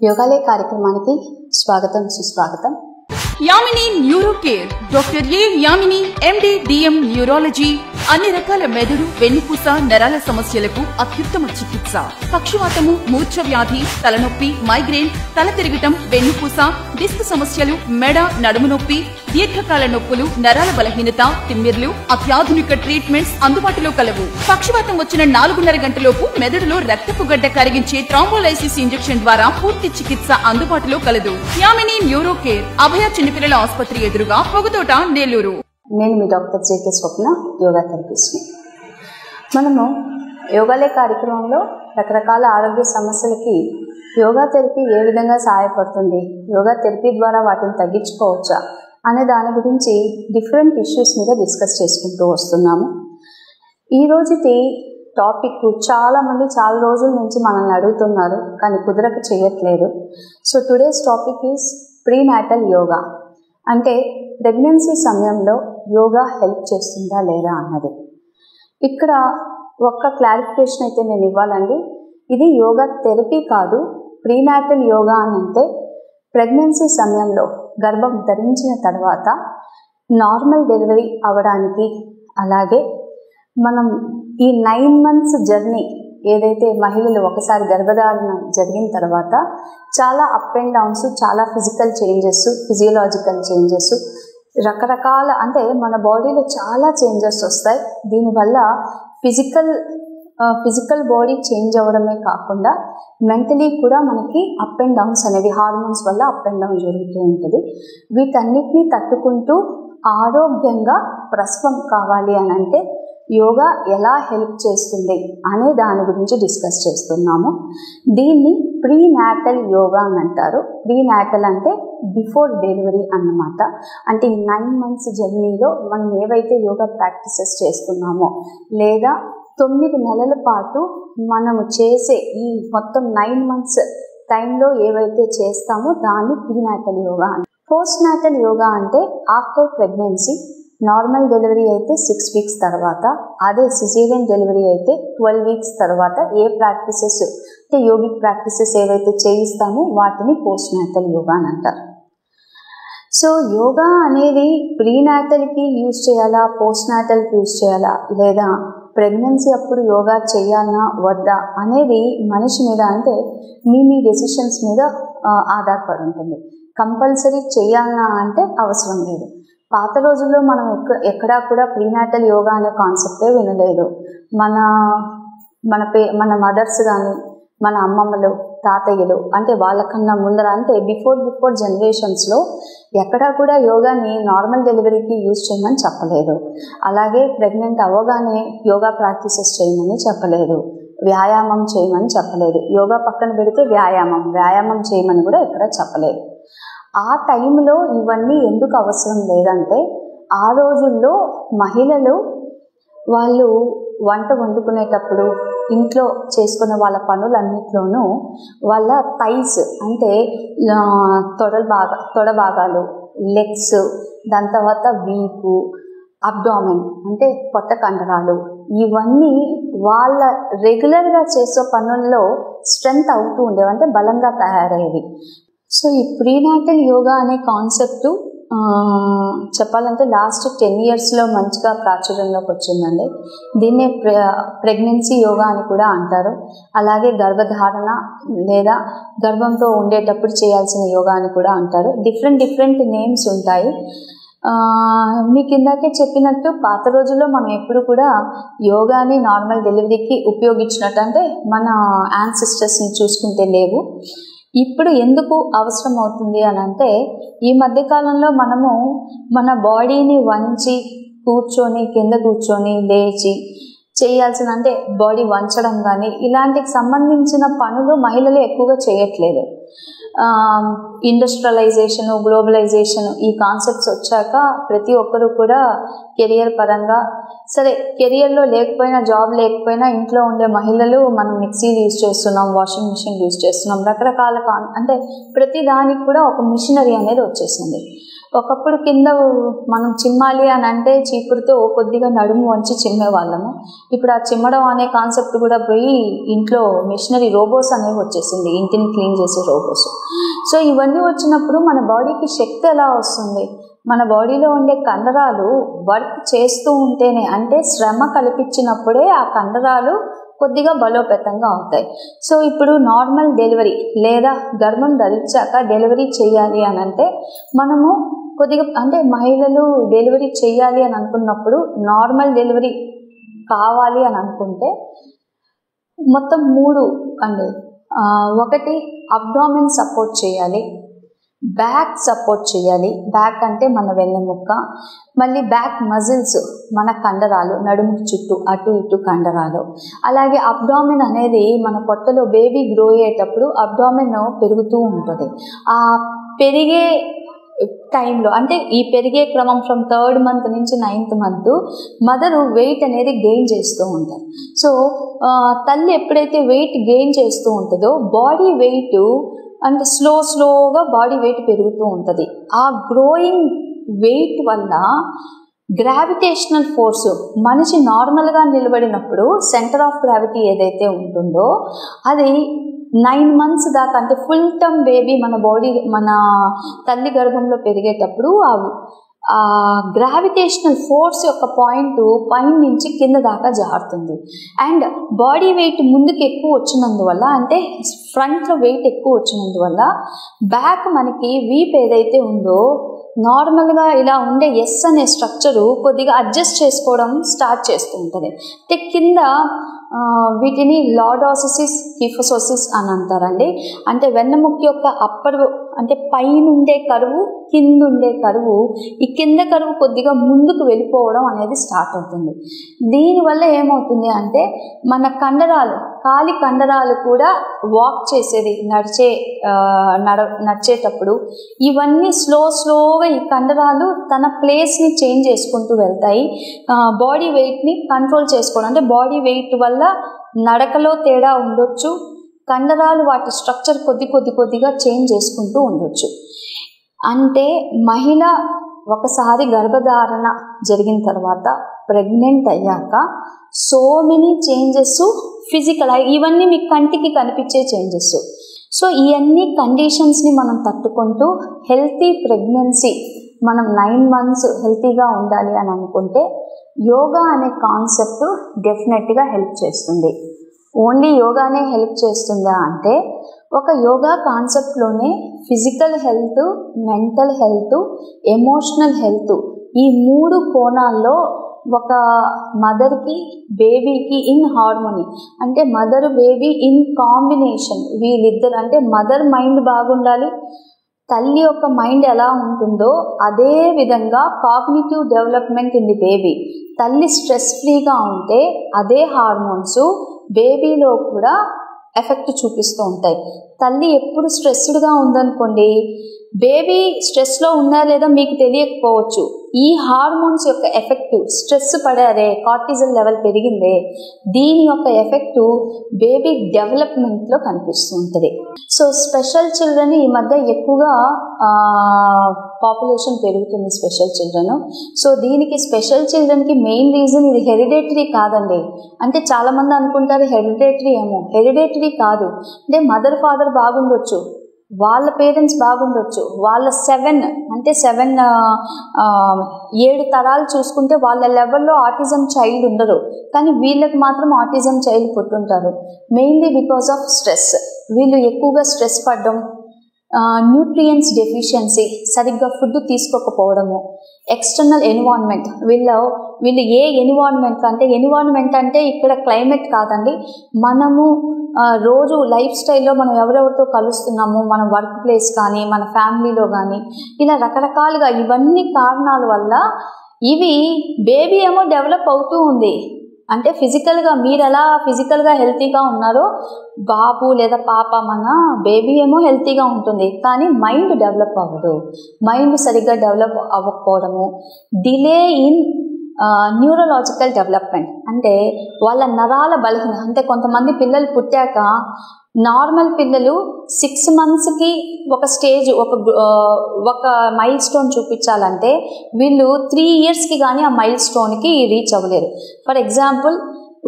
యోగాలయ కార్యక్రమానికి స్వాగతం సుస్వాగతం. Yamini neuro care doctor A Yamini MD DM neurology అన్ని రకాల మెదడు వెన్నుపూస నరాల సమస్యలకు అత్యుత్తమ చికిత్స. పక్షవాతము, మూర్ఛ వ్యాధి, తలనొప్పి, మైగ్రేన్, తల తిరగటం, వెన్నుపూస, డిస్క్ సమస్యలు, మెడ నడుము నొప్పి, దీర్ఘకాల నొప్పులు, నరాల బలహీనత, తిమ్మిర్లు, అత్యాధునిక ట్రీట్మెంట్స్ అందుబాటులో కలవు. పక్షవాతం వచ్చిన 4.5 గంటలోపు మెదడులో రక్తపు గడ్డ కరిగించే థ్రాంబోలైసిస్ ఇంజెక్షన్ ద్వారా పూర్తి చికిత్స అందుబాటులో కలదు. యామిని న్యూరో కేర్, అభయ చిన్నపిల్లల ఆసుపత్రి ఎదురుగా, పొగతోట, నెల్లూరు. నేను మీ డాక్టర్ జేకే స్వప్న, యోగా థెరపిస్ట్ని. మనము యోగాలయ కార్యక్రమంలో రకరకాల ఆరోగ్య సమస్యలకి యోగా థెరపీ ఏ విధంగా సహాయపడుతుంది, యోగా థెరపీ ద్వారా వాటిని తగ్గించుకోవచ్చా అనే దాని గురించి డిఫరెంట్ ఇష్యూస్ మీద డిస్కస్ చేసుకుంటూ వస్తున్నాము. ఈ రోజుటి టాపిక్ చాలామంది చాలా రోజుల నుంచి మనల్ని అడుగుతున్నారు, కానీ కుదరక చేయట్లేదు. So today's topic is prenatal yoga. అంటే ప్రెగ్నెన్సీ సమయంలో యోగా హెల్ప్ చేస్తుందా లేదా అన్నది. ఇక్కడ ఒక్క క్లారిఫికేషన్ అయితే నేను ఇవ్వాలండి. ఇది యోగా థెరపీ కాదు. ప్రీనాటల్ యోగా అని అంటే ప్రెగ్నెన్సీ సమయంలో గర్భం ధరించిన తర్వాత నార్మల్ డెలివరీ అవ్వడానికి, అలాగే మనం ఈ 9 months జర్నీ ఏదైతే మహిళలు ఒకసారి గర్భధారణ జరిగిన తర్వాత చాలా అప్ అండ్ డౌన్స్, చాలా ఫిజికల్ చేంజెస్, ఫిజియోలాజికల్ చేంజెస్, రకరకాల అంటే మన బాడీలో చాలా చేంజెస్ వస్తాయి. దీనివల్ల ఫిజికల్ బాడీ చేంజ్ అవ్వడమే కాకుండా మెంటలీ కూడా మనకి అప్ అండ్ డౌన్స్ అనేవి హార్మోన్స్ వల్ల అప్ అండ్ డౌన్ జరుగుతూ ఉంటుంది. వీటన్నిటినీ తట్టుకుంటూ ఆరోగ్యంగా ప్రసవం కావాలి అని అంటే యోగా ఎలా హెల్ప్ చేస్తుంది అనే దాని గురించి డిస్కస్ చేస్తున్నాము. దీన్ని ప్రీనాటల్ యోగా అని అంటారు. ప్రీనాటల్ అంటే బిఫోర్ డెలివరీ అన్నమాట. అంటే 9 months జర్నీలో మనం ఏవైతే యోగా ప్రాక్టీసెస్ చేస్తున్నామో, లేదా 9 నెలల పాటు మనము చేసే ఈ మొత్తం 9 months టైంలో ఏవైతే చేస్తామో దాన్ని ప్రీనాటల్ యోగా అని. పోస్ట్ నాటల్ యోగా అంటే ఆఫ్టర్ ప్రెగ్నెన్సీ, నార్మల్ డెలివరీ అయితే 6 weeks తర్వాత, అదే సిజేరియన్ డెలివరీ అయితే 12 weeks తర్వాత ఏ ప్రాక్టీసెస్ అంటే యోగిక్ ప్రాక్టీసెస్ ఏవైతే చేయిస్తామో వాటిని పోస్ట్ నాటల్ యోగా అని అంటారు. సో యోగా అనేది ప్రీనాటల్కి యూజ్ చేయాలా, పోస్ట్ నాటల్కి యూజ్ చేయాలా, లేదా ప్రెగ్నెన్సీ అప్పుడు యోగా చేయాలన్నా వద్దా అనేది మనిషి మీద, అంటే మీ డెసిషన్స్ మీద ఆధారపడి ఉంటుంది. కంపల్సరీ చేయాలన్నా అంటే అవసరం లేదు. పాత రోజుల్లో మనం ఎక్కడా కూడా ప్రీనాటల్ యోగా అనే కాన్సెప్టే వినలేదు. మన మదర్స్ కానీ, మన అమ్మమ్మలు, తాతయ్యలు, అంటే వాళ్ళకన్నా ముందర, అంటే బిఫోర్ జనరేషన్స్లో ఎక్కడా కూడా యోగాని నార్మల్ డెలివరీకి యూజ్ చేయమని చెప్పలేదు. అలాగే ప్రెగ్నెంట్ అవ్వగానే యోగా ప్రాక్టీసెస్ చేయమని చెప్పలేదు, వ్యాయామం చేయమని చెప్పలేదు. యోగా పక్కన పెడితే వ్యాయామం చేయమని కూడా ఎక్కడ చెప్పలేదు. ఆ టైంలో ఇవన్నీ ఎందుకు అవసరం లేదంటే, ఆ రోజుల్లో మహిళలు వాళ్ళు వంట వండుకునేటప్పుడు, ఇంట్లో చేసుకున్న వాళ్ళ పనులన్నిట్లోనూ వాళ్ళ థైస్ అంటే తొడ భాగాలు, లెగ్స్, దాని తర్వాత వీపు, అబ్డామెన్ అంటే పొట్ట కండరాలు, ఇవన్నీ వాళ్ళ రెగ్యులర్గా చేసే పనుల్లో స్ట్రెంగ్త్ అవుతూ ఉండేవి, అంటే బలంగా తయారయ్యేవి. సో ఈ ప్రీనాటల్ యోగా అనే కాన్సెప్టు చెప్పాలంటే లాస్ట్ 10 yearsలో మంచిగా ప్రాచుర్యంలోకి వచ్చిందండి. దీన్నే ప్రెగ్నెన్సీ యోగా అని కూడా అంటారు. అలాగే గర్భధారణ లేదా గర్భంతో ఉండేటప్పుడు చేయాల్సిన యోగా అని కూడా అంటారు. డిఫరెంట్ నేమ్స్ ఉంటాయి. మీకు ఇందాకే చెప్పినట్టు పాత రోజుల్లో మనం ఎప్పుడు కూడా యోగాని నార్మల్ డెలివరీకి ఉపయోగించినట్టు, అంటే మన యాన్సిస్టర్స్ని చూసుకుంటే లేవు. ఇప్పుడు ఎందుకు అవసరం అవుతుంది అని అంటే, ఈ మధ్యకాలంలో మనము మన బాడీని వంచి కింద కూర్చొని లేచి చేయాల్సిన, అంటే బాడీ వంచడం కానీ ఇలాంటికి సంబంధించిన పనులు మహిళలు ఎక్కువగా చేయట్లేదు. ఇండస్ట్రియలైజేషను, గ్లోబలైజేషను ఈ కాన్సెప్ట్స్ వచ్చాక ప్రతి ఒక్కరు కూడా కెరియర్ పరంగా సరే కెరియర్లో లేకపోయినా, జాబ్ లేకపోయినా ఇంట్లో ఉండే మహిళలు మనం మిక్సీలు యూజ్ చేస్తున్నాం, వాషింగ్ మిషన్ యూజ్ చేస్తున్నాం, రకరకాల అంటే ప్రతి దానికి కూడా ఒక మిషనరీ అనేది వచ్చేసింది. ఒకప్పుడు కింద మనం చిమ్మాలి అని అంటే చీపురుతో కొద్దిగా నడుము వంచి చిమ్మే వాళ్ళము. ఇప్పుడు ఆ చిమ్మడం అనే కాన్సెప్ట్ కూడా పోయి ఇంట్లో మిషనరీ రోబోస్ అనేవి వచ్చేసింది, ఇంటిని క్లీన్ చేసే రోబోస్. సో ఇవన్నీ వచ్చినప్పుడు మన బాడీకి శక్తి ఎలా వస్తుంది? మన బాడీలో ఉండే కండరాలు వర్క్ చేస్తూ ఉంటేనే, అంటే శ్రమ కల్పించినప్పుడే ఆ కండరాలు కొద్దిగా బలోపేతంగా అవుతాయి. సో ఇప్పుడు నార్మల్ డెలివరీ లేదా గర్భం ధరించాక డెలివరీ చేయాలి అని అంటే మనము కొద్దిగా, అంటే మహిళలు డెలివరీ చేయాలి అని అనుకున్నప్పుడు, నార్మల్ డెలివరీ కావాలి అని అనుకుంటే మొత్తం 3 అండి. ఒకటి అబ్డామిన్ సపోర్ట్ చేయాలి, బ్యాక్ సపోర్ట్ చేయాలి. బ్యాక్ అంటే మన వెన్నెముక్క, మళ్ళీ బ్యాక్ మజిల్స్ మన కండరాలు, నడుముకి చుట్టూ అటు ఇటు కండరాలు. అలాగే అబ్డామిన్ అనేది మన పొట్టలో బేబీ గ్రో అయ్యేటప్పుడు అబ్డామిన్ పెరుగుతూ ఉంటుంది. ఆ పెరిగే టైంలో, అంటే ఈ పెరిగే క్రమం ఫ్రమ్ 3rd మంత్ నుంచి 9th మంత్ మదరు వెయిట్ అనేది గెయిన్ చేస్తూ ఉంటారు. సో తల్లి ఎప్పుడైతే వెయిట్ గెయిన్ చేస్తూ ఉంటుందో బాడీ వెయిట్ అంటే స్లోగా బాడీ వెయిట్ పెరుగుతూ ఉంటుంది. ఆ గ్రోయింగ్ వెయిట్ వల్ల గ్రావిటేషనల్ ఫోర్స్, మనిషి నార్మల్గా నిలబడినప్పుడు సెంటర్ ఆఫ్ గ్రావిటీ ఏదైతే ఉంటుందో అది 9 మంత్స్ దాకా, అంటే ఫుల్ టర్మ్ బేబీ మన తల్లి గర్భంలో పెరిగేటప్పుడు ఆ గ్రావిటేషనల్ ఫోర్స్ యొక్క పాయింట్ పైన నుంచి కింద దాకా జారుతుంది. అండ్ బాడీ వెయిట్ ముందుకు ఎక్కువ వచ్చినందువల్ల, అంటే ఫ్రంట్లో వెయిట్ ఎక్కువ వచ్చినందువల్ల బ్యాక్ మనకి వీప్ ఏదైతే ఉందో నార్మల్గా ఇలా ఉండే ఎస్ అనే స్ట్రక్చరు కొద్దిగా అడ్జస్ట్ చేసుకోవడం స్టార్ట్ చేస్తూ ఉంటుంది. అంటే కింద వీటిని లార్డోసిస్, కిఫోసిస్ అని అంటారండి. అంటే వెన్నెముక్క యొక్క అప్పర్, అంటే పైనుండే కరువు, కిందుండే కరువు, ఈ కింద కరువు కొద్దిగా ముందుకు వెళ్ళిపోవడం అనేది స్టార్ట్ అవుతుంది. దీనివల్ల ఏమవుతుంది అంటే మన కండరాలు, కాలి కండరాలు కూడా వాక్ చేసేది, నడిచేటప్పుడు ఇవన్నీ స్లోగా ఈ కండరాలు తన ప్లేస్ని చేంజ్ చేసుకుంటూ వెళ్తాయి. బాడీ వెయిట్ని కంట్రోల్ చేసుకోవడం, అంటే బాడీ వెయిట్ వల్ల నడకలో తేడా ఉండొచ్చు, కండరాలు వాటి స్ట్రక్చర్ కొద్దిగా చేంజ్ చేసుకుంటూ ఉండొచ్చు. అంటే మహిళ ఒకసారి గర్భధారణ జరిగిన తర్వాత, ప్రెగ్నెంట్ అయ్యాక సో మెనీ చేంజెస్ ఫిజికల్, ఇవన్నీ మీ కంటికి కనిపించే చేంజెస్. సో ఈ అన్ని కండిషన్స్ని మనం తట్టుకుంటూ హెల్తీ ప్రెగ్నెన్సీ, మనం 9 మంత్స్ హెల్తీగా ఉండాలి అని అనుకుంటే యోగా అనే కాన్సెప్ట్ డెఫినెట్గా హెల్ప్ చేస్తుంది. ఓన్లీ యోగానే హెల్ప్ చేస్తుందా అంటే, ఒక యోగా కాన్సెప్ట్లోనే physical health, mental health, emotional health, ఈ 3 కోణాల్లో ఒక మదర్కి, బేబీకి ఇన్ హార్మోనీ, అంటే మదర్ బేబీ ఇన్ కాంబినేషన్, వీళ్ళిద్దరు, అంటే మదర్ మైండ్ బాగుండాలి, తల్లి యొక్క మైండ్ ఎలా ఉంటుందో అదే విధంగా cognitive development in the baby. తల్లి స్ట్రెస్ ఫ్రీగా ఉంటే అదే హార్మోన్స్ బేబీలో కూడా ఎఫెక్ట్ చూపిస్తూ ఉంటాయి. తల్లి ఎప్పుడు స్ట్రెస్డ్గా ఉందనుకోండి, బేబీ స్ట్రెస్లో ఉన్నా లేదా మీకు తెలియకపోవచ్చు. ఈ హార్మోన్స్ యొక్క ఎఫెక్ట్, స్ట్రెస్ పడారే, కార్టిజల్ లెవెల్ పెరిగిందే, దీని యొక్క ఎఫెక్ట్ బేబీ డెవలప్మెంట్లో కనిపిస్తూ ఉంటుంది. సో స్పెషల్ చిల్డ్రన్ ఈ మధ్య ఎక్కువగా పాపులేషన్ పెరుగుతుంది, స్పెషల్ చిల్డ్రన్. సో దీనికి స్పెషల్ చిల్డ్రన్కి మెయిన్ రీజన్ ఇది హెరిడేటరీ కాదండి. అంటే చాలామంది అనుకుంటారు హెరిడేటరీ ఏమో, హెరిడేటరీ కాదు. అంటే మదర్ ఫాదర్ బాగుండొచ్చు, వాళ్ళ పేరెంట్స్ బాగుండొచ్చు, వాళ్ళ 7 తరాలు చూసుకుంటే వాళ్ళ లెవెల్లో ఆటిజం చైల్డ్ ఉండరు, కానీ వీళ్ళకి మాత్రం ఆటిజం చైల్డ్ పుట్టుంటారు. Mainly because of stress. వీళ్ళు ఎక్కువగా స్ట్రెస్ పడడం, న్యూట్రియంట్స్ డెఫిషియన్సీ, సరిగ్గా ఫుడ్ తీసుకోకపోవడము, ఎక్స్టర్నల్ ఎన్విరాన్మెంట్, వీళ్ళు ఏ ఎన్విరాన్మెంట్ అంటే ఇక్కడ క్లైమేట్ కాదండి, మనము రోజు లైఫ్ స్టైల్లో మనం ఎవరెవరితో కలుస్తున్నాము, మన వర్క్ ప్లేస్ కానీ, మన ఫ్యామిలీలో కానీ, ఇలా రకరకాలుగా ఇవన్నీ కారణాల వల్ల ఇవి బేబీ ఏమో డెవలప్ అవుతూ ఉంది. అంటే ఫిజికల్గా మీరు ఎలా ఫిజికల్గా హెల్తీగా ఉన్నారో బాబు లేదా పాప, మన బేబీ ఏమో హెల్తీగా ఉంటుంది, కానీ మైండ్ డెవలప్ అవ్వదు. మైండ్ సరిగ్గా డెవలప్ అవ్వకపోవడము, డిలే ఇన్ న్యూరలాజికల్ డెవలప్మెంట్ అంటే వాళ్ళ నరాల బలహీన అంటే కొంతమంది పిల్లలు పుట్టాక నార్మల్ పిల్లలు 6 monthsకి ఒక స్టేజ్ ఒక మైల్ స్టోన్ చూపించాలంటే వీళ్ళు 3 yearsకి కానీ ఆ మైల్ స్టోన్కి రీచ్ అవ్వలేరు. ఫర్ ఎగ్జాంపుల్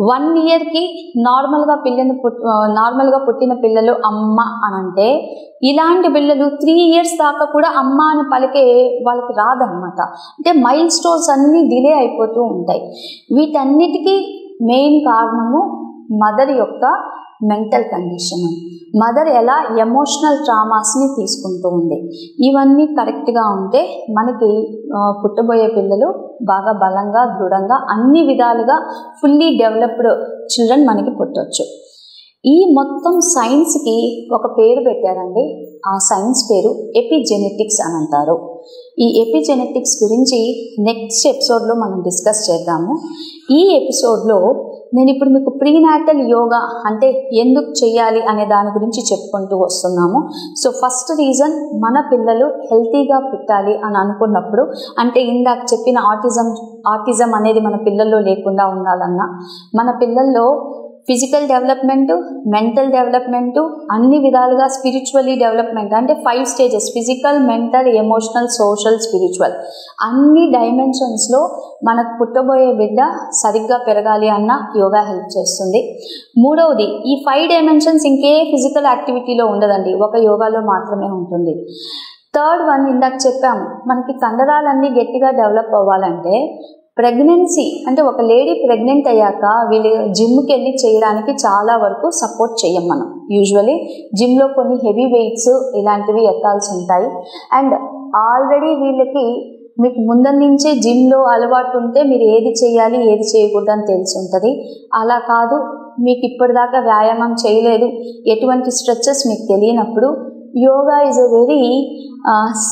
1 yearకి నార్మల్గా పుట్టిన పిల్లలు అమ్మ అని అంటే ఇలాంటి పిల్లలు 3 years దాకా కూడా అమ్మ అని పలికే వాళ్ళకి రాదనమాట. అంటే మైల్ స్టోన్స్ అన్నీ డిలే అయిపోతూ ఉంటాయి. వీటన్నిటికీ మెయిన్ కారణము మదర్ యొక్క మెంటల్ కండిషన్. మదర్ ఎలా ఎమోషనల్ ట్రామాస్ని తీసుకుంటూ ఉంది. ఇవన్నీ కరెక్ట్గా ఉంటే మనకి పుట్టబోయే పిల్లలు బాగా బలంగా దృఢంగా అన్ని విధాలుగా ఫుల్లీ డెవలప్డ్ చిల్డ్రన్ మనకి పుట్టవచ్చు. ఈ మొత్తం సైన్స్కి ఒక పేరు పెట్టారండి. ఆ సైన్స్ పేరు ఎపిజెనెటిక్స్ అని అంటారు. ఈ ఎపిజెనెటిక్స్ గురించి నెక్స్ట్ ఎపిసోడ్లో మనం డిస్కస్ చేద్దాము. ఈ ఎపిసోడ్లో నేను ఇప్పుడు మీకు ప్రీనాటల్ యోగా అంటే ఎందుకు చేయాలి అనే దాని గురించి చెప్పుకుంటూ వస్తున్నాము. సో ఫస్ట్ రీజన్, మన పిల్లలు హెల్తీగా పుట్టాలి అని అనుకున్నప్పుడు, అంటే ఇందాక చెప్పిన ఆటిజం అనేది మన పిల్లల్లో లేకుండా ఉండాలన్నా, మన పిల్లల్లో ఫిజికల్ డెవలప్మెంటు, మెంటల్ డెవలప్మెంటు, అన్ని విధాలుగా స్పిరిచువల్లీ డెవలప్మెంట్ అంటే 5 stages physical, mental, emotional, social, spiritual అన్ని డైమెన్షన్స్లో మనకు పుట్టబోయే బిడ్డ సరిగ్గా పెరగాలి అన్న యోగా హెల్ప్ చేస్తుంది. మూడవది, ఈ 5 dimensions ఇంకే ఫిజికల్ యాక్టివిటీలో ఉండదండి, ఒక యోగాలో మాత్రమే ఉంటుంది. థర్డ్ వన్, ఇందాక చెప్పాము, మనకి కండరాలన్నీ గట్టిగా డెవలప్ అవ్వాలంటే ప్రెగ్నెన్సీ అంటే ఒక లేడీ ప్రెగ్నెంట్ అయ్యాక వీళ్ళు జిమ్కి వెళ్ళి చేయడానికి చాలా వరకు సపోర్ట్ చేయం మనం. యూజువలీ జిమ్లో కొన్ని హెవీ వెయిట్స్ ఇలాంటివి ఎత్తాల్సి ఉంటాయి. అండ్ ఆల్రెడీ వీళ్ళకి మీకు ముందు నుంచే జిమ్లో అలవాటు ఉంటే మీరు ఏది చేయాలి ఏది చేయకూడదు అని తెలిసి ఉంటుంది. అలా కాదు, మీకు ఇప్పటిదాకా వ్యాయామం చేయలేదు, ఎటువంటి స్ట్రెచెస్ మీకు తెలియనప్పుడు yoga is a very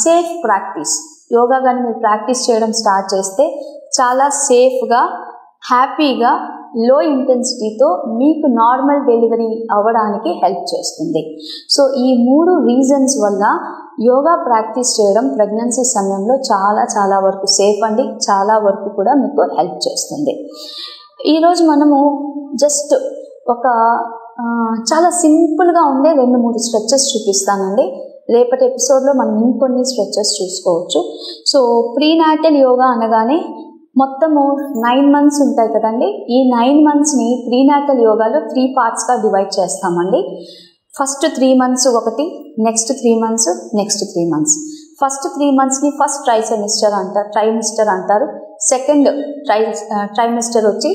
safe practice. Yoga కానీ మీరు ప్రాక్టీస్ చేయడం స్టార్ట్ చేస్తే చాలా సేఫ్గా, హ్యాపీగా, లో ఇంటెన్సిటీతో మీకు నార్మల్ డెలివరీ అవ్వడానికి హెల్ప్ చేస్తుంది. సో ఈ 3 రీజన్స్ వల్ల యోగా ప్రాక్టీస్ చేయడం ప్రెగ్నెన్సీ సమయంలో చాలా చాలా వరకు సేఫ్ అండి, చాలా వరకు కూడా మీకు హెల్ప్ చేస్తుంది. ఈరోజు మనము జస్ట్ ఒక చాలా సింపుల్గా ఉండే 2-3 స్ట్రెచెస్ చూపిస్తానండి. రేపటి ఎపిసోడ్లో మనం ఇంకొన్ని స్ట్రెచెస్ చూసుకోవచ్చు. సో ప్రీనాటల్ యోగా అనగానే మొత్తము 9 months ఉంటాయి కదండి. ఈ 9 monthsని ప్రీనాటల్ యోగాలో 3 partsగా డివైడ్ చేస్తామండి. ఫస్ట్ 3 months ఒకటి, next 3 months, next 3 months. First 3 monthsని ఫస్ట్ ట్రైమిస్టర్ అంటారు. సెకండ్ ట్రైమిస్టర్ వచ్చి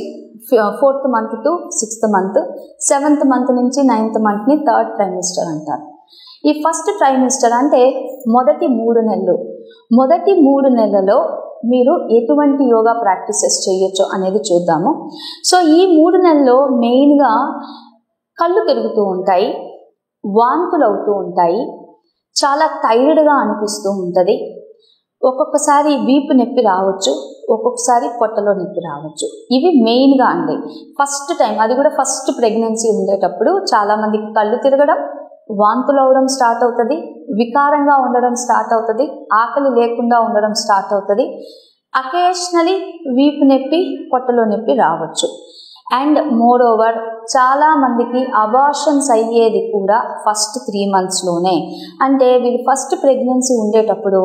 4th month to 6th month, 7th month నుంచి 9th monthని థర్డ్ ట్రైమిస్టర్ అంటారు. ఈ ఫస్ట్ ట్రైమిస్టర్ అంటే మొదటి 3 నెలలు. మొదటి 3 నెలలలో మీరు ఎటువంటి యోగా ప్రాక్టీసెస్ చేయొచ్చు అనేది చూద్దాము. సో ఈ 3 నెలల్లో మెయిన్గా కళ్ళు తిరుగుతూ ఉంటాయి, వాంతులు అవుతూ ఉంటాయి, చాలా టైర్డ్గా అనిపిస్తూ ఉంటుంది, ఒక్కొక్కసారి వీపు నొప్పి రావచ్చు, ఒక్కొక్కసారి పొట్టలో నొప్పి రావచ్చు. ఇవి మెయిన్గా అండి. ఫస్ట్ టైం, అది కూడా ఫస్ట్ ప్రెగ్నెన్సీ ఉండేటప్పుడు చాలామందికి కళ్ళు తిరగడం, వాంతులు అవడం స్టార్ట్ అవుతుంది, వికారంగా ఉండడం స్టార్ట్ అవుతుంది, ఆకలి లేకుండా ఉండడం స్టార్ట్ అవుతుంది, అకేషనలీ వీపు నొప్పి, పొట్టలో నొప్పి రావచ్చు. అండ్ మోర్ ఓవర్ చాలామందికి అబార్షన్స్ అయ్యేది కూడా ఫస్ట్ 3 monthsలోనే. అంటే వీళ్ళు ఫస్ట్ ప్రెగ్నెన్సీ ఉండేటప్పుడు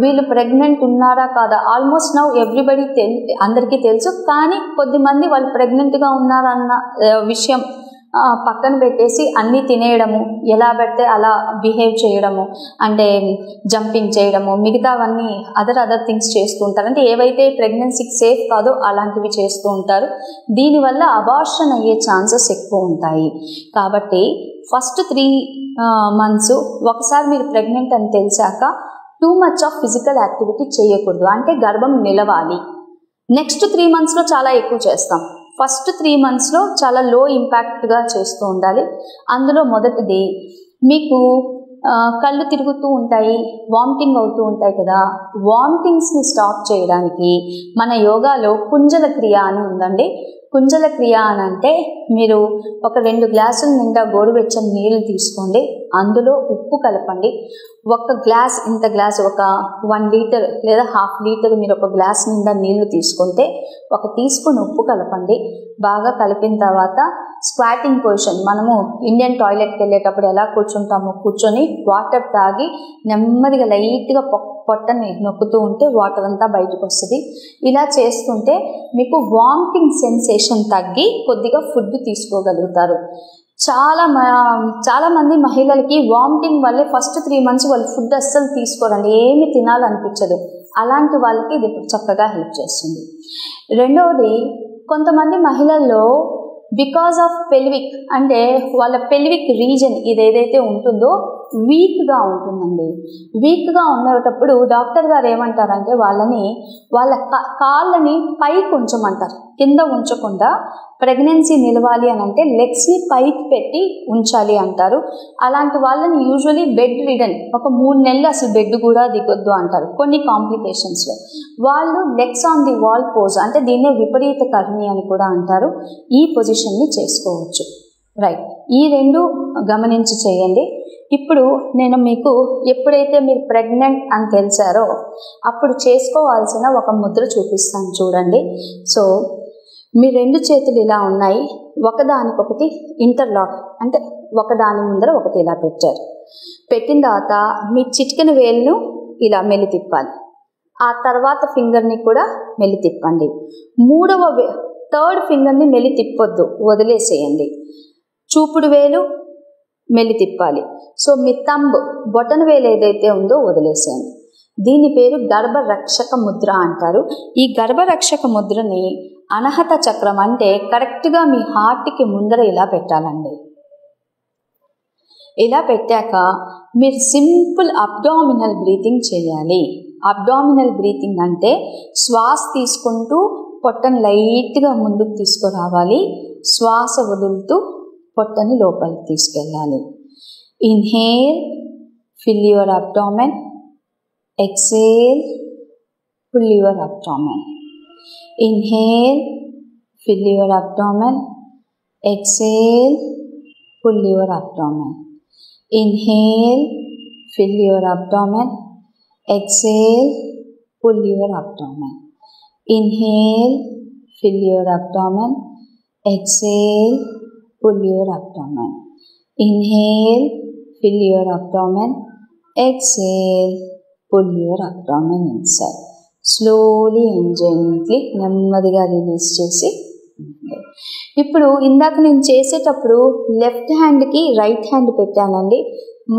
వీళ్ళు ప్రెగ్నెంట్ ఉన్నారా కాదా ఆల్మోస్ట్ నౌ ఎవ్రీబడి అందరికీ తెలుసు. కానీ కొద్దిమంది వాళ్ళు ప్రెగ్నెంట్గా ఉన్నారన్న విషయం పక్కన పెట్టేసి అన్నీ తినేయడము, ఎలా పెడితే అలా బిహేవ్ చేయడము, అంటే జంపింగ్ చేయడము, మిగతావన్నీ అదర్ థింగ్స్ చేస్తూ ఉంటారు. అంటే ఏవైతే ప్రెగ్నెన్సీకి సేఫ్ కాదో అలాంటివి చేస్తూ ఉంటారు. దీనివల్ల అబార్షన్ అయ్యే ఛాన్సెస్ ఎక్కువ ఉంటాయి. కాబట్టి ఫస్ట్ 3 months ఒకసారి మీరు ప్రెగ్నెంట్ అని తెలిసాక too much of physical activity చేయకూడదు, అంటే గర్భం నిలవాలి. నెక్స్ట్ 3 monthsలో చాలా ఎక్కువ చేస్తాం. ఫస్ట్ 3 monthsలో చాలా లో ఇంపాక్ట్గా చేస్తూ ఉండాలి. అందులో మొదటిది, మీకు కళ్ళు తిరుగుతూ ఉంటాయి, వామిటింగ్ అవుతూ ఉంటాయి కదా, వామిటింగ్స్ని స్టాప్ చేయడానికి మన యోగాలో కుంజల క్రియ అని ఉందండి. కుంజల క్రియ అని అంటే మీరు ఒక 2 గ్లాసుల నిండా గోరువెచ్చని నీళ్ళు తీసుకోండి, అందులో ఉప్పు కలపండి. ఒక గ్లాస్ ఇంత గ్లాస్ ఒక 1 లీటర్ లేదా 1/2 లీటర్ మీరు ఒక గ్లాస్ నిండా నీళ్లు తీసుకుంటే 1 టీ స్పూన్ ఉప్పు కలపండి. బాగా కలిపిన తర్వాత స్క్వాటింగ్ పొజిషన్, మనము ఇండియన్ టాయిలెట్కి వెళ్ళేటప్పుడు ఎలా కూర్చుంటామో కూర్చొని వాటర్ తాగి నెమ్మదిగా లైట్గా పొట్టని నొక్కుతూ ఉంటే వాటర్ అంతా బయటకు వస్తుంది. ఇలా చేస్తుంటే మీకు వామిటింగ్ సెన్సేషన్ తగ్గి కొద్దిగా ఫుడ్ తీసుకోగలుగుతారు. చాలా మంది మహిళలకి వామిటింగ్ వల్లే ఫస్ట్ 3 months వాళ్ళు ఫుడ్ అస్సలు తీసుకోరండి, ఏమి తినాలనిపించదు. అలాంటి వాళ్ళకి ఇది చక్కగా హెల్ప్ చేస్తుంది. రెండవది, కొంతమంది మహిళల్లో బికాజ్ ఆఫ్ పెల్విక్ అంటే వాళ్ళ పెల్విక్ రీజన్ ఇదేదైతే ఉంటుందో వీక్గా ఉంటుందండి. వీక్గా ఉండేటప్పుడు డాక్టర్ గారు ఏమంటారంటే వాళ్ళ కాళ్ళని పైకి ఉంచమంటారు, కింద ఉంచకుండా. ప్రెగ్నెన్సీ నిలవాలి అని అంటే లెగ్స్ని పైకి పెట్టి ఉంచాలి అంటారు. అలాంటి వాళ్ళని యూజువలీ బెడ్ రిడన్, ఒక 3 నెలలు అసలు బెడ్ కూడా దిగొద్దు అంటారు కొన్ని కాంప్లికేషన్స్లో. వాళ్ళు legs on the wall pose అంటే దీన్నే విపరీత కర్ణి అని కూడా అంటారు. ఈ పొజిషన్ని చేసుకోవచ్చు. రైట్, ఈ 2 గమనించి చేయండి. ఇప్పుడు నేను మీకు ఎప్పుడైతే మీరు ప్రెగ్నెంట్ అని తెలిసారో అప్పుడు చేసుకోవాల్సిన ఒక ముద్ర చూపిస్తాను చూడండి. సో మీ 2 చేతులు ఇలా ఉన్నాయి, ఒకదానికొకటి ఇంటర్లాక్ అంటే ఒకదాని ముందర ఒకటి ఇలా పెట్టారు. పెట్టిన తర్వాత మీ చిటికెన వేలును ఇలా మెల్లి తిప్పాలి. ఆ తర్వాత ఫింగర్ని కూడా మెల్లి తిప్పండి. థర్డ్ ఫింగర్ని మెల్లి తిప్పొద్దు, వదిలేసేయండి. చూపుడు వేలు మెల్లి తిప్పాలి. సో మీ బొటన వేలు ఏదైతే ఉందో వదిలేసేయండి. దీని పేరు గర్భరక్షక ముద్ర అంటారు. ఈ గర్భరక్షక ముద్రని అనహత చక్రం అంటే కరెక్ట్గా మీ హార్ట్కి ముందర ఇలా పెట్టాలండి. ఇలా పెట్టాక మీరు సింపుల్ అబ్డామినల్ బ్రీతింగ్ చేయాలి. అబ్డామినల్ బ్రీతింగ్ అంటే శ్వాస తీసుకుంటూ పొట్టను లైట్గా ముందుకు తీసుకురావాలి, శ్వాస వదులుతూ పొట్టని లోపలికి తీసుకెళ్ళాలి. Inhale, fill your abdomen. Exhale, pull your abdomen. Inhale, fill your abdomen. Exhale, pull your abdomen. Inhale, fill your abdomen. Exhale, pull your abdomen. Inhale, fill your abdomen. Exhale, pull your abdomen. Inhale, fill your abdomen. Exhale, pull your abdomen inside. Slowly and gently నెమ్మదిగా release చేసి. ఇప్పుడు ఇందాక నేను చేసేటప్పుడు left హ్యాండ్కి right hand పెట్టానండి.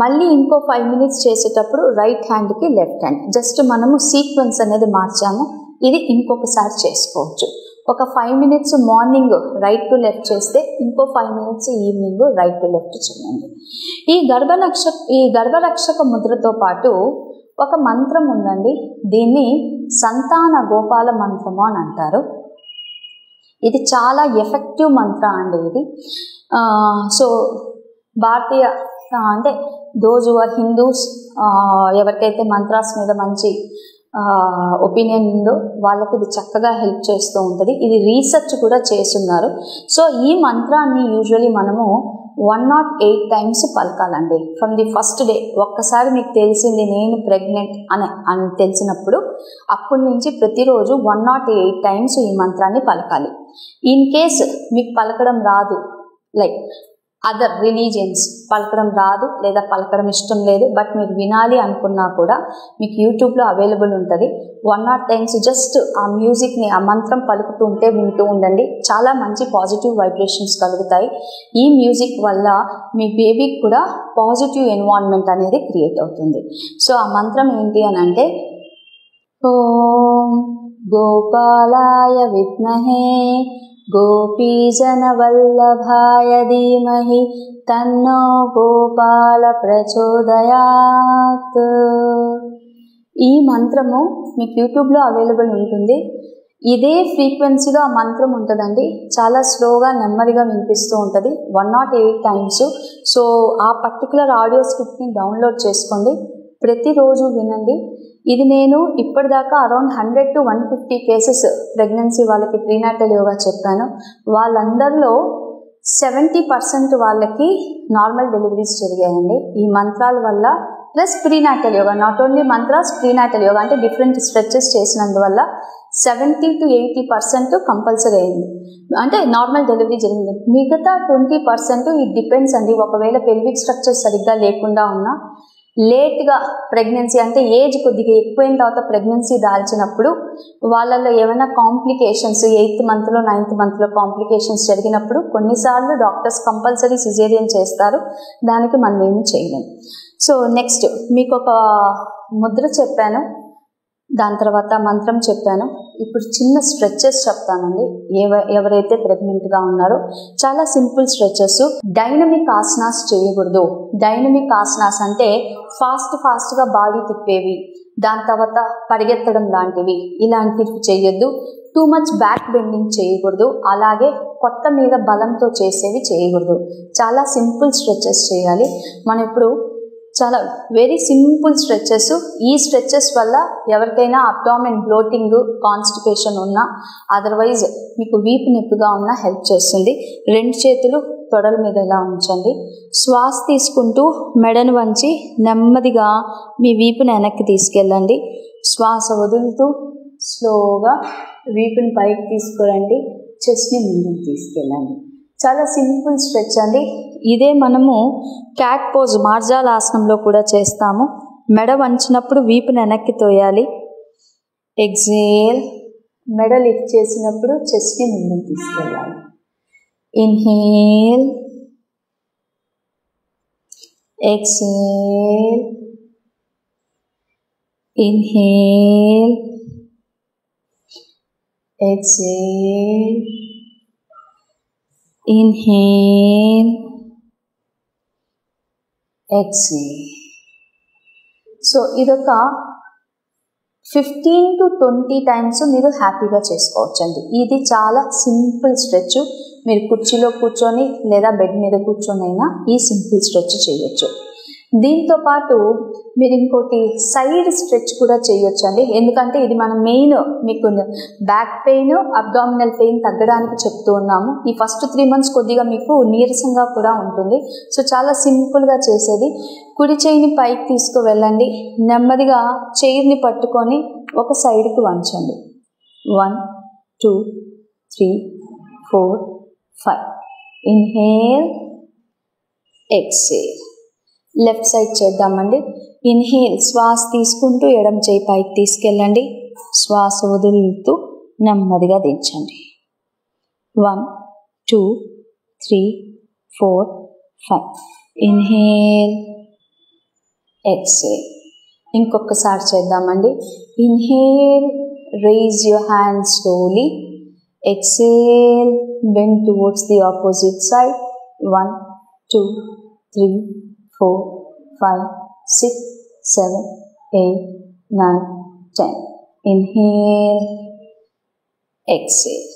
మళ్ళీ ఇంకో 5 minutes చేసేటప్పుడు రైట్ హ్యాండ్కి లెఫ్ట్ హ్యాండ్. జస్ట్ మనము సీక్వెన్స్ అనేది మార్చాము. ఇది ఇంకొకసారి చేసుకోవచ్చు. ఒక 5 minutes morning right to left చేస్తే ఇంకో 5 minutes evening right to left చేయండి. ఈ గర్భరక్షక ముద్రతో పాటు ఒక మంత్రం ఉందండి. దీన్ని సంతాన గోపాల మంత్రము అని అంటారు. ఇది చాలా ఎఫెక్టివ్ మంత్ర అండి ఇది. సో భారతీయ అంటే దోజ్ ఆర్ హిందూస్, ఎవరికైతే మంత్రాస్ మీద మంచి ఒపీనియన్ ఉందో వాళ్ళకి ఇది చక్కగా హెల్ప్ చేస్తూ ఉంటుంది. ఇది రీసెర్చ్ కూడా చేస్తున్నారు. సో ఈ మంత్రాన్ని యూజువలీ మనము 108 times పలకాలండి ఫ్రమ్ ది ఫస్ట్ డే. ఒక్కసారి మీకు తెలిసింది నేను ప్రెగ్నెంట్ అని తెలిసినప్పుడు అప్పటి నుంచి ప్రతిరోజు 108 times ఈ మంత్రాన్ని పలకాలి. ఇన్ కేస్ మీకు పలకడం రాదు, లైక్ అదర్ రిలీజియన్స్ పలకడం రాదు లేదా పలకడం ఇష్టం లేదు, బట్ మీరు వినాలి అనుకున్నా కూడా మీకు యూట్యూబ్లో అవైలబుల్ ఉంటుంది. 108 times జస్ట్ ఆ మ్యూజిక్ని, ఆ మంత్రం పలుకుతూ ఉంటే వింటూ ఉండండి. చాలా మంచి పాజిటివ్ వైబ్రేషన్స్ కలుగుతాయి. ఈ మ్యూజిక్ వల్ల మీ బేబీకి కూడా పాజిటివ్ ఎన్వైరన్మెంట్ అనేది క్రియేట్ అవుతుంది. సో ఆ మంత్రం ఏంటి అని అంటే, ఓం గోపాలాయ విద్మహే గోపీజనవల్లభాయ ధీమహి తన్నో గోపాల ప్రచోదయాత్. ఈ మంత్రము మీకు యూట్యూబ్లో అవైలబుల్ ఉంటుంది. ఇదే ఫ్రీక్వెన్సీగా ఆ మంత్రం ఉంటుందండి. చాలా స్లోగా నెమ్మదిగా వినిపిస్తూ ఉంటుంది 108 times. సో ఆ పర్టికులర్ ఆడియో స్క్రిప్ట్ని డౌన్లోడ్ చేసుకోండి. ప్రతిరోజు వినండి. ఇది నేను ఇప్పటిదాకా అరౌండ్ 100 to 150 కేసెస్ ప్రెగ్నెన్సీ వాళ్ళకి ప్రీనాటల్ యోగా చెప్పాను. వాళ్ళందరిలో 70% వాళ్ళకి నార్మల్ డెలివరీస్ జరిగాయండి ఈ మంత్రాల వల్ల. Plus prenatal yoga, not only mantras, prenatal yoga అంటే డిఫరెంట్ స్ట్రెచెస్ చేసినందువల్ల 70 to 80% కంపల్సరీ అయింది, అంటే నార్మల్ డెలివరీ జరిగింది. మిగతా 20% ఇది డిపెండ్స్ అండి. ఒకవేళ పెల్విక్ స్ట్రక్చర్ సరిగ్గా లేకుండా ఉన్నా, లేట్గా ప్రెగ్నెన్సీ అంటే ఏజ్ కొద్దిగా ఎక్కువైన తర్వాత ప్రెగ్నెన్సీ దాల్చినప్పుడు వాళ్ళల్లో ఏమైనా కాంప్లికేషన్స్ 8th మంత్లో 9th మంత్లో కాంప్లికేషన్స్ జరిగినప్పుడు కొన్నిసార్లు డాక్టర్స్ కంపల్సరీ సిజేరియన్ చేస్తారు. దానికి మనం ఏమి చేయలేము. సో నెక్స్ట్ మీకు ఒక ముద్ర చెప్పాను, దాని తర్వాత మంత్రం చెప్పాను. ఇప్పుడు చిన్న స్ట్రెచెస్ చెప్తానండి. ఎవరైతే ప్రెగ్నెంట్గా ఉన్నారో చాలా సింపుల్ స్ట్రెచెస్. డైనమిక్ ఆసనాస్ చేయకూడదు. డైనమిక్ ఆసనాస్ అంటే ఫాస్ట్గా బాడీ తిప్పేవి, దాని తర్వాత పరిగెత్తడం లాంటివి, ఇలాంటివి చేయొద్దు. టూ మచ్ బ్యాక్ బెండింగ్ చేయకూడదు. అలాగే పొట్ట మీద బలంతో చేసేవి చేయకూడదు. చాలా సింపుల్ స్ట్రెచెస్ చేయాలి. మనం ఇప్పుడు చాలా వెరీ సింపుల్ స్ట్రెచెస్. ఈ స్ట్రెచెస్ వల్ల ఎవరికైనా అబ్డామిన్ బ్లోటింగ్, కాన్స్టిపేషన్ ఉన్నా, అదర్వైజ్ మీకు వీపు నొప్పిగా ఉన్నా హెల్ప్ చేస్తుంది. 2 చేతులు తొడల మీద ఇలా ఉంచండి. శ్వాస తీసుకుంటూ మెడను వంచి నెమ్మదిగా మీ వీపుని వెనక్కి తీసుకెళ్ళండి. శ్వాస వదులుతూ స్లోగా వీపుని పైకి తీసుకురండి. చెస్ట్ని ముందుకు తీసుకెళ్ళండి. చాలా సింపుల్ స్ట్రెచ్ అండి. ఇదే మనము క్యాట్ పోజ్ మార్జాల ఆసనంలో కూడా చేస్తాము. మెడ వంచినప్పుడు వీపుని వెనక్కి తోయాలి. ఎక్సేల్. మెడ లిఫ్ట్ చేసినప్పుడు చెస్ట్ని ముందుకు తీసుకెళ్ళాలి. Inhale, exhale, inhale, exhale, inhale, exhale. So ఇదొక 15 to 20 టైమ్స్ మీరు హ్యాపీగా చేసుకోవచ్చండి. ఇది చాలా సింపుల్ స్ట్రెచ్. మీరు కుర్చీలో కూర్చొని లేదా బెడ్ మీద కూర్చొనైనా ఈ సింపుల్ స్ట్రెచ్ చేయొచ్చు. దీంతో పాటు మీరు ఇంకోటి సైడ్ స్ట్రెచ్ కూడా చేయొచ్చు అండి. ఎందుకంటే ఇది మనం మెయిన్ మీకు బ్యాక్ పెయిన్, అబ్డామినల్ పెయిన్ తగ్గడానికి చెప్తూ ఉన్నాము. ఈ ఫస్ట్ 3 months కొద్దిగా మీకు నీరసంగా కూడా ఉంటుంది. సో చాలా సింపుల్గా చేసేది. కుడి చేయిని పైకి తీసుకువెళ్ళండి. నెమ్మదిగా చైర్ని పట్టుకొని ఒక సైడ్కి వంచండి. 1 2 3 4 5. Inhale, exhale. లెఫ్ట్ సైడ్ చేద్దామండి. ఇన్హేల్, శ్వాస తీసుకుంటూ ఎడమ చేయి పైకి తీసుకెళ్ళండి. శ్వాస వదులుతూ నెమ్మదిగా దించండి. 1 2 3 4 5. Inhale, exhale. ఇంకొకసారి చేద్దామండి. Inhale, rise your hand slowly. Exhale, bend towards the opposite side. 1 2 3 4 5 6 7 8 9 10. Inhale, exhale.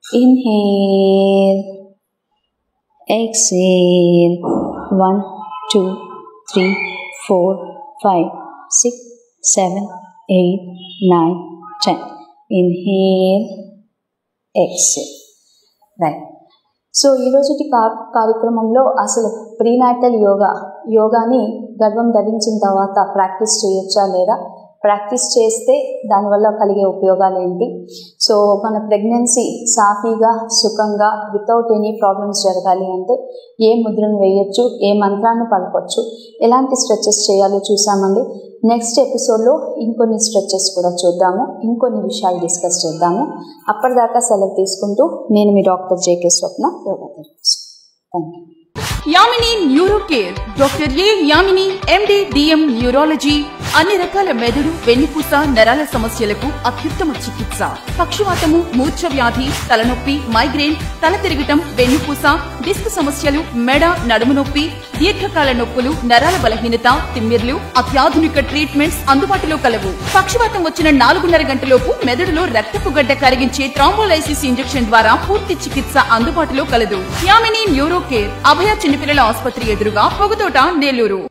Inhale, exhale. 1 2 3 4 5 6 7 8 9 10. Inhale, exhale. Right. So ఈరోజుటి కార్యక్రమంలో అసలు ప్రీనాటల్ యోగాని గర్భం ధరించిన తర్వాత ప్రాక్టీస్ చేయొచ్చా లేదా, ప్రాక్టీస్ చేస్తే దానివల్ల కలిగే ఉపయోగాలు ఏంటి, సో మన ప్రెగ్నెన్సీ సాఫీగా సుఖంగా వితౌట్ ఎనీ ప్రాబ్లమ్స్ జరగాలి అంటే ఏ ముద్రను వేయొచ్చు, ఏ మంత్రాన్ని పలకొచ్చు, ఎలాంటి స్ట్రెచెస్ చేయాలో చూసామండి. నెక్స్ట్ ఎపిసోడ్లో ఇంకొన్ని స్ట్రెచెస్ కూడా చూద్దాము, ఇంకొన్ని విషయాలు డిస్కస్ చేద్దాము. అప్పటిదాకా సెలవు తీసుకుంటూ నేను మీ doctor JK Swapna, yoga therapist. Thank you. Yamini neuro care, doctor A Yamini MD DM neurology. అన్ని రకాల మెదడు, వెన్నుపూస, నరాల సమస్యలకు అత్యుత్తమ చికిత్స. పక్షవాతము, మూర్ఛ వ్యాధి, తలనొప్పి, మైగ్రేన్, తల తిరగటం, వెన్నుపూస, డిస్క్ సమస్యలు, మెడ, నడుము నొప్పి, దీర్ఘకాల నొప్పులు, నరాల బలహీనత, తిమ్మిర్లు, అత్యాధునిక ట్రీట్మెంట్స్ అందుబాటులో కలవు. పక్షవాతం వచ్చిన 4.5 గంటలోపు మెదడులో రక్తపు గడ్డ కరిగించే థ్రాంబోలైసిస్ ఇంజెక్షన్ ద్వారా పూర్తి చికిత్స అందుబాటులో కలదు. యామిని న్యూరో కేర్, అభయ చిన్నపిల్లల ఆసుపత్రి ఎదురుగా, పొగతోట, నెల్లూరు.